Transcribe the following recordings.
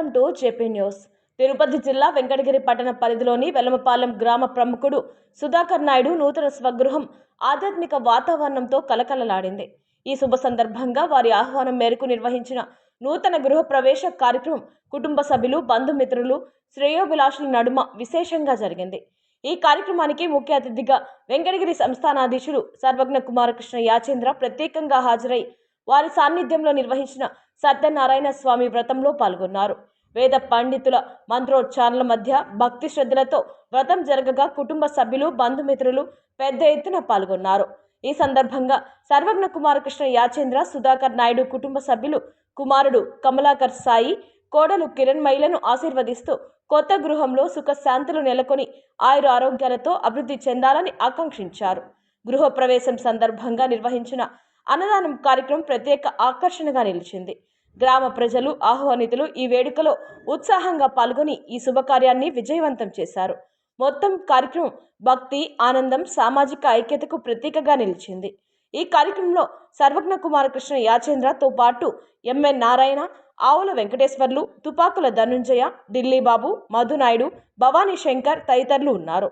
Welcome to JP news. Tirupati జిల్లా వెంకటగిరి పట్టణ పరిధిలోని వెలమపాలెం గ్రామ ప్రముఖుడు సుధాకర్ నాయుడు నూతన స్వగృహం ఆధ్యాత్మిక వాతావరణంతో కలకలలాడింది. ఈ శుభ సందర్భంగా వారి ఆహ్వానం మేరకు నిర్వహించిన నూతన గృహ ప్రవేశ కార్యక్రమం కుటుంబ సభ్యులు, బంధుమిత్రులు, శ్రేయోభిలాషుల నడుమ విశేషంగా జరిగింది. ఈ కార్యక్రమానికి ముఖ్య అతిథిగా వెంకటగిరి సంస్థానాధీశులు సర్వజ్ఞ కుమారకృష్ణ యాచేంద్ర ప్రత్యేకంగా హాజరై వారి సాన్నిధ్యంలో నిర్వహించిన సత్యనారాయణ స్వామి వ్రతంలో పాల్గొన్నారు. వేద పండితుల మంత్రోచ్చారణల మధ్య భక్తి శ్రద్ధలతో వ్రతం జరగగా కుటుంబ సభ్యులు, బంధుమిత్రులు పెద్ద ఎత్తున పాల్గొన్నారు. ఈ సందర్భంగా సర్వజ్ఞ కుమారకృష్ణ యాచేంద్ర, సుధాకర్ నాయుడు కుటుంబ సభ్యులు కుమారుడు కమలాకర్ సాయి, కోడలు కిరణ్మయిలను ఆశీర్వదిస్తూ కొత్త గృహంలో సుఖశాంతులు నెలకొని ఆయుర ఆరోగ్యాలతో అభివృద్ధి చెందాలని ఆకాంక్షించారు. గృహ ప్రవేశం సందర్భంగా నిర్వహించిన అన్నదానం కార్యక్రమం ప్రత్యేక ఆకర్షణగా నిలిచింది. గ్రామ ప్రజలు, ఆహ్వానితులు ఈ వేడుకలో ఉత్సాహంగా పాల్గొని ఈ శుభకార్యాన్ని విజయవంతం చేశారు. మొత్తం కార్యక్రమం భక్తి, ఆనందం, సామాజిక ఐక్యతకు ప్రతీకగా నిలిచింది. ఈ కార్యక్రమంలో సర్వజ్ఞ కుమారకృష్ణ యాచేంద్రతో పాటు ఎంఎన్ నారాయణ, ఆవుల వెంకటేశ్వర్లు, తుపాకుల ధనుంజయ, ఢిల్లీ బాబు, మధునాయుడు, భవానీ శంకర్ తదితరులు ఉన్నారు.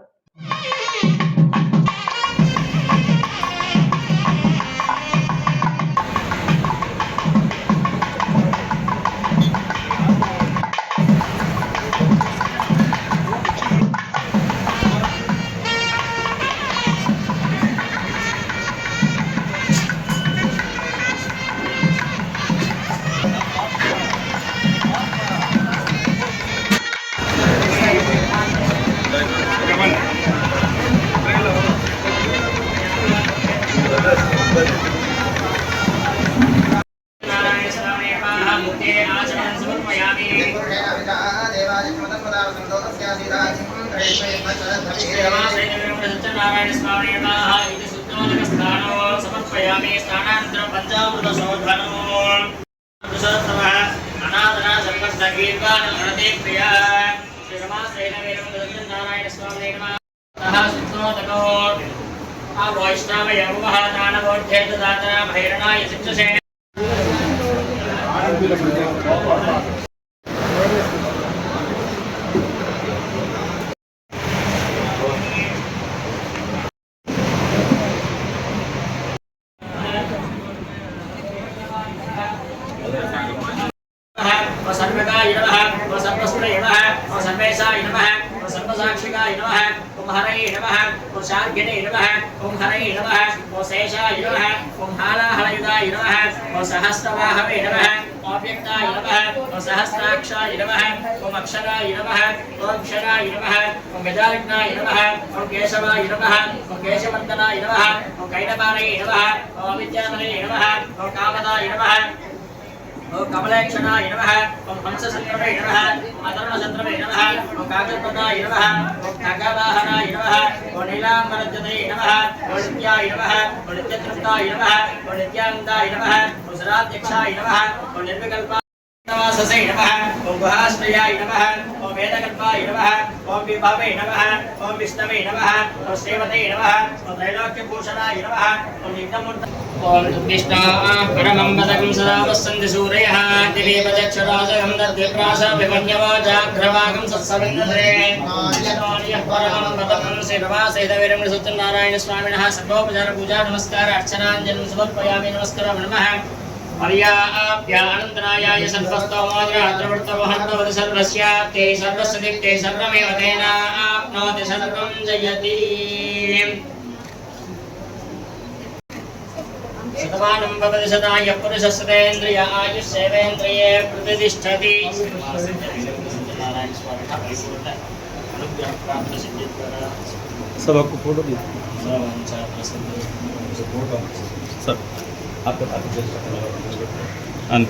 సత్యనారాయణ స్వామి ఇది శుద్ధోదక స్థానో సమర్పయామి. స్థానాంతరం పంచామృత శోధనో అనాథన సంపర్క గీర్వాణే ప్రియ సత్యనారాయణ స్వామి శుద్ధోదకో ఆ వైష్ణవ యవః దానవోధ్యేత దాత భైరణాయ శిక్షసే सर्वगाय नमः, सर्वस्त्रे नमः, सर्वेशाय नमः, सर्वसाक्षिकाय नमः, ओम हरये नमः, ओम शार्गिने नमः, ओम हरये नमः, ओम शेषाय नमः, ओम हालाहलयुधाय नमः, ओम सहस्रवाहवे नमः, ओम अव्यक्ताय नमः, ओम सहस्राक्षाय नमः, ओम अक्षराय नमः, ओम क्षराय नमः, ओम गजाननाय नमः, ओम केशवाय नमः, ओम केशवन्दनाय नमः, ओम कैटपालये नमः, ओम विद्यामये नमः, ओम कामदाय नमः, ओम कमलेक्षणाय नमः, ओम हंससंक्रमे नमः, ओम अतर्णसंक्रमे नमः, ओम काकल्पनाय नमः, ओम खगवाहनाय नमः, ओम नीलाम्बरजते नमः, ओम नित्याय नमः, ओम नित्यतृप्ताय नमः, ओम नित्यानन्दाय नमः, ओम सदाध्यक्षाय नमः, ओम निर्विकल्पाय नमः, ओम गुहाश्रयाय नमः, ओम वेदकल्पाय नमः, ओम विभवे नमः, ओम विष्णवे नमः, ओम श्रीमते नमः, ओम त्रैलोक्यभूषणाय नमः, ओम नित्यमूर्त ओम दुर्दिष्टा परमं पदकं सदा वसन्ति सूरयः दिवीपचक्षुराजगं दद्विप्रासभिमन्यवाजाग्रवागं सत्सविन्दते विष्णोर्यः परमं पदकं श्रीनिवासेदवीरं सत्यनारायण स्वामिनः सर्वोपचार पूजा नमस्कार अर्चनाञ्जलिं समर्पयामि. नमस्कारं नमः पर्याप्यानन्तरायाय सर्वस्तोमोद्रात्रवर्तवहन्तवति सर्वस्य ते सर्वस्य दिक्ते सर्वमेव तेनाप्नोति सर्वं जयति. शतमानं भवति शताय पुरुषस्तेन्द्रिय आयुष्येवेन्द्रिये प्रतिष्ठति. सब आपको फोटो दी सर आपको अंत